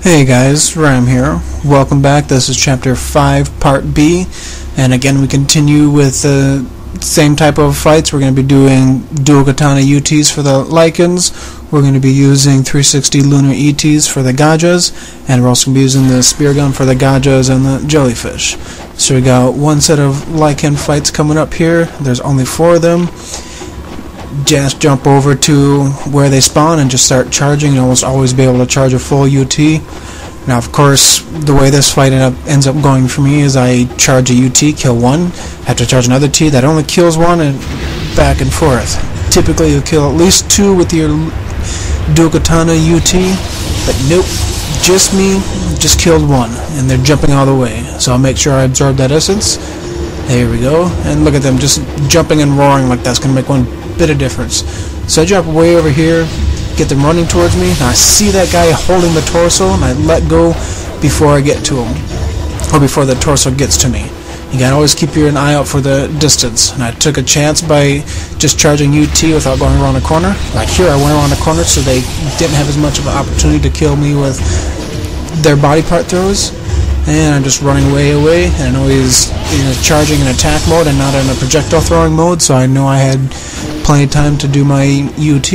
Hey guys, Reim here. Welcome back. This is Chapter 5, Part B. And again, we continue with the same type of fights. We're going to be doing dual katana UTs for the Lycans. We're going to be using 360 lunar ETs for the Gajas. And we're also going to be using the spear gun for the Gajas and the jellyfish. So we got one set of Lycan fights coming up here. There's only 4 of them. Just jump over to where they spawn and just start charging. You'll almost always be able to charge a full UT. Now, of course, the way this fight ends up going for me is I charge a UT, kill one, have to charge another T that only kills one, and back and forth. Typically, you'll kill at least 2 with your dual katana UT, but nope, just me, just killed 1, and they're jumping all the way. So I'll make sure I absorb that essence. There we go, and look at them just jumping and roaring like that's going to make one bit of difference. So I jump way over here, get them running towards me, and I see that guy holding the torso, and I let go before I get to him, or before the torso gets to me. You gotta always keep an eye out for the distance, and I took a chance by just charging UT without going around the corner. Like here, I went around the corner so they didn't have as much of an opportunity to kill me with their body part throws. And I'm just running way away, and I'm always charging in attack mode and not in a projectile throwing mode, so I know I had plenty of time to do my UT.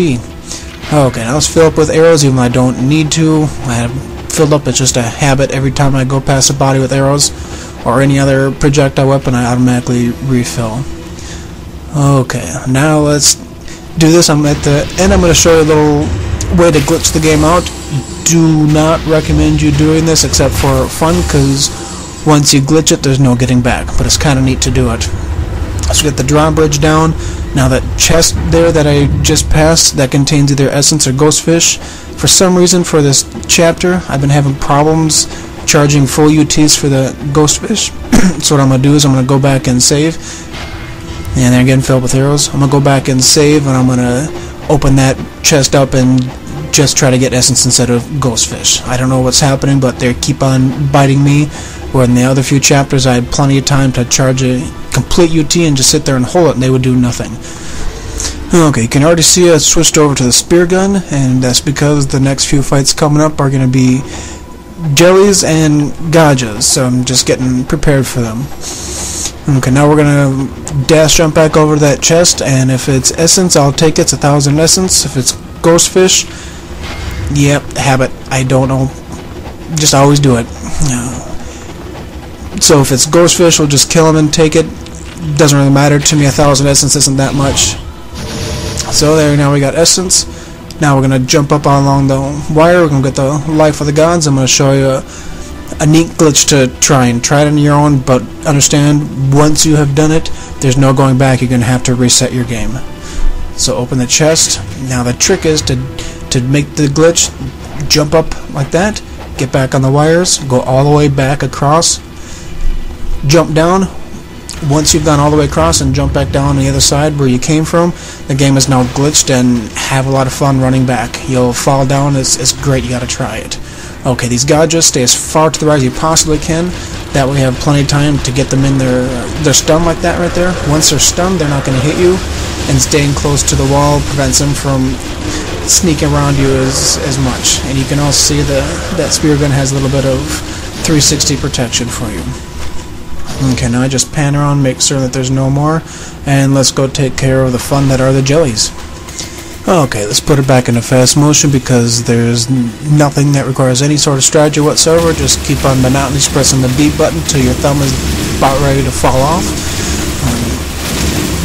Okay, now let's fill up with arrows, even though I don't need to. I have filled up, it's just a habit. Every time I go past a body with arrows or any other projectile weapon, I automatically refill. Okay, now let's do this. I'm at the end. I'm going to show you a little way to glitch the game out. Do not recommend you doing this except for fun, because once you glitch it, there's no getting back, but it's kind of neat to do it. Let's get the drawbridge down. Now that chest there that I just passed, that contains either essence or ghostfish. For some reason for this chapter, I've been having problems charging full UTs for the ghostfish. So what I'm going to do is I'm going to go back and save. And then again, fill up with arrows. I'm going to go back and save, and I'm going to open that chest up and just try to get essence instead of ghostfish. I don't know what's happening, but they keep on biting me, where in the other few chapters I had plenty of time to charge a complete UT and just sit there and hold it, and they would do nothing. Okay, you can already see I switched over to the spear gun, and that's because the next few fights coming up are going to be jellies and gajas, so I'm just getting prepared for them. Okay, now we're going to dash jump back over to that chest, and if it's essence, I'll take it. It's 1,000 essence. If it's ghostfish, yep, habit. I don't know. Just always do it. So if it's ghostfish, we'll just kill him and take it. Doesn't really matter to me. 1,000 essence isn't that much. So there, now we got essence. Now we're going to jump up along the wire. We're going to get the life of the gods. I'm going to show you a neat glitch to try it on your own, but understand, once you have done it, there's no going back. You're going to have to reset your game. So open the chest. Now the trick is to make the glitch, jump up like that, get back on the wires, go all the way back across, jump down. Once you've gone all the way across and jump back down on the other side where you came from, the game is now glitched, and have a lot of fun running back. You'll fall down. It's great. You got to try it. Okay, these gajas, stay as far to the right as you possibly can. That way you have plenty of time to get them in their stun like that right there. Once they're stunned, they're not going to hit you, and staying close to the wall prevents them from sneaking around you as much. And you can also see that spear gun has a little bit of 360 protection for you. Okay, now I just pan around, make sure that there's no more, and let's go take care of the fun that are the jellies. Okay, let's put it back into fast motion, because there's nothing that requires any sort of strategy whatsoever. Just keep on monotonously pressing the B button till your thumb is about ready to fall off.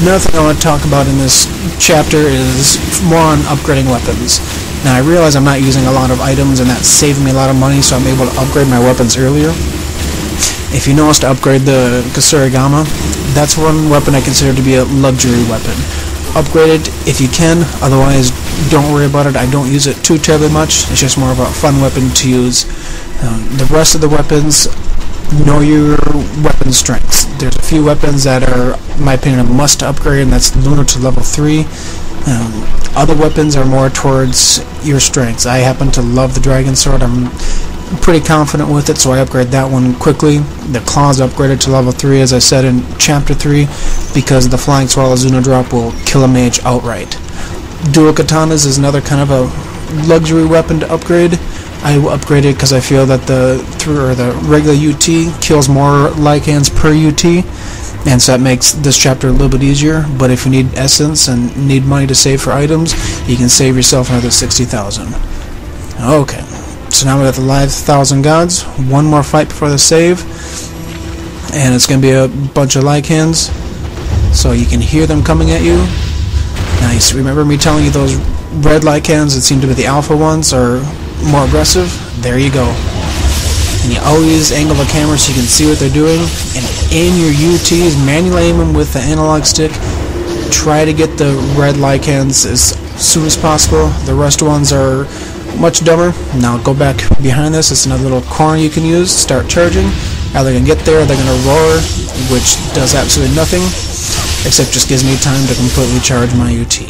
Another thing I want to talk about in this chapter is more on upgrading weapons. Now I realize I'm not using a lot of items, and that's saving me a lot of money, so I'm able to upgrade my weapons earlier. If you know how to upgrade the Kasurigama, that's one weapon I consider to be a luxury weapon. Upgrade it if you can, otherwise don't worry about it. I don't use it too terribly much. It's just more of a fun weapon to use. The rest of the weapons, know your weapon strengths. There's a few weapons that are, in my opinion, a must to upgrade, and that's lunar to level 3. Other weapons are more towards your strengths. I happen to love the dragon sword. I'm pretty confident with it, so I upgrade that one quickly. The claws upgraded to level 3, as I said in chapter 3, because the flying swallow Zuno drop will kill a mage outright. Dual katanas is another kind of a luxury weapon to upgrade. I upgraded because I feel that the regular UT kills more lycans per UT, and so that makes this chapter a little bit easier. But if you need essence and need money to save for items, you can save yourself another 60,000. Okay, so now we got the live 1,000 gods. One more fight before the save, and it's going to be a bunch of lycans, so you can hear them coming at you. Nice. Remember me telling you those red lycans that seem to be the alpha ones are more aggressive? There you go. And you always angle the camera so you can see what they're doing, and aim your UTs, manually aim them with the analog stick. Try to get the red lycans as soon as possible. The rest ones are much dumber. Now go back behind this. It's another little corner you can use. Start charging. Now they're going to get there, they're going to roar, which does absolutely nothing, except just gives me time to completely charge my UT.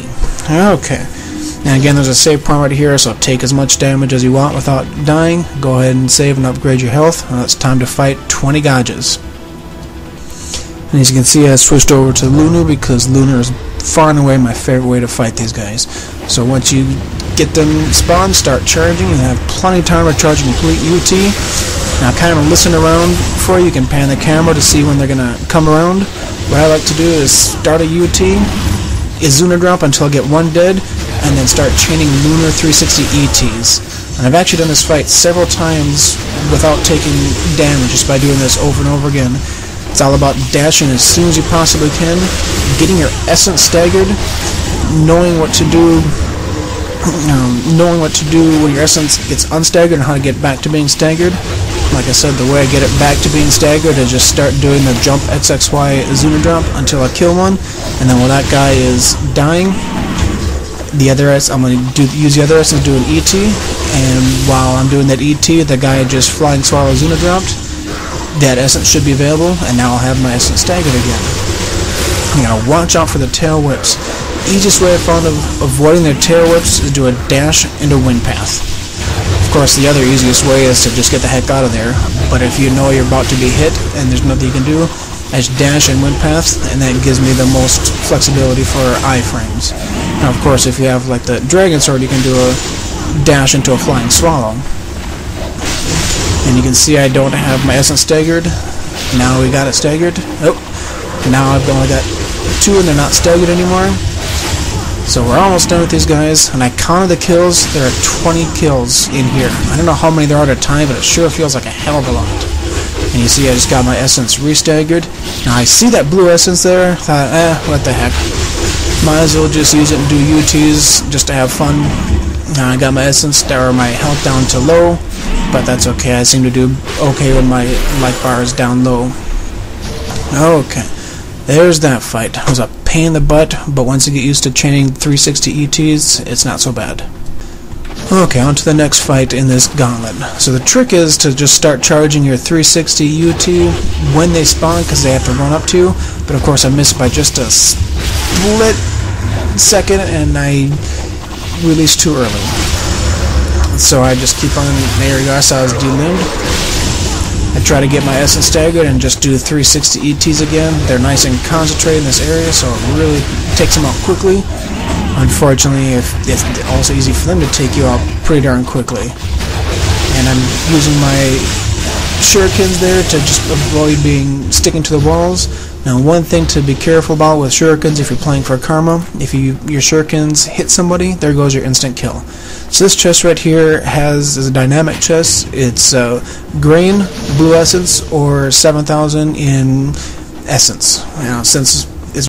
Okay. And again, there's a save point right here, so take as much damage as you want without dying. Go ahead and save and upgrade your health. Now it's time to fight 20 Gajas. And as you can see, I switched over to Lunar because Lunar is far and away my favorite way to fight these guys. So once you get them spawned, start charging, and have plenty of time to charge a complete UT. Now kind of listen around before you can pan the camera to see when they're going to come around. What I like to do is start a UT, Izuna drop until I get one dead, and then start chaining Lunar 360 ETs. And I've actually done this fight several times without taking damage, just by doing this over and over again. It's all about dashing as soon as you possibly can, getting your essence staggered, knowing what to do when your essence gets unstaggered and how to get back to being staggered. Like I said, the way I get it back to being staggered is just start doing the jump XXY Izuna drop until I kill one, and then when that guy is dying, I'm going to use the other essence to do an ET, and while I'm doing that ET, the guy just flying swallow Izuna dropped. That essence should be available, and now I'll have my essence staggered again. You know, watch out for the tail whips. Easiest way I found of avoiding their tail whips is do a dash into wind path. Of course, the other easiest way is to just get the heck out of there, but if you know you're about to be hit and there's nothing you can do, I just dash and wind path, and that gives me the most flexibility for iframes. Now, of course, if you have like the dragon sword, you can do a dash into a flying swallow. And you can see I don't have my essence staggered. Now we got it staggered. Oh, now I've only got 2 and they're not staggered anymore. So we're almost done with these guys, and I counted the kills. There are 20 kills in here. I don't know how many there are at a time, but it sure feels like a hell of a lot. And you see I just got my essence restaggered. Now I see that blue essence there. Thought, what the heck. Might as well just use it and do UTs just to have fun. Now I got my essence or my health down to low, but that's okay. I seem to do okay when my life bar is down low. Okay. There's that fight. It was a pain in the butt, but once you get used to chaining 360 ETs, it's not so bad. Okay, on to the next fight in this gauntlet. So the trick is to just start charging your 360 UT when they spawn, because they have to run up to you. But of course I missed by just a split second, and I released too early. So I just keep on, there you go, so I was delimbed. I try to get my essence staggered and just do 360 ETs again. They're nice and concentrated in this area, so it really takes them out quickly. Unfortunately, it's also easy for them to take you out pretty darn quickly. And I'm using my shurikens there to just avoid sticking to the walls. Now, one thing to be careful about with shurikens if you're playing for karma, if your shurikens hit somebody, there goes your instant kill. So this chest right here is a dynamic chest. It's grain, blue essence, or 7,000 in essence. Now, since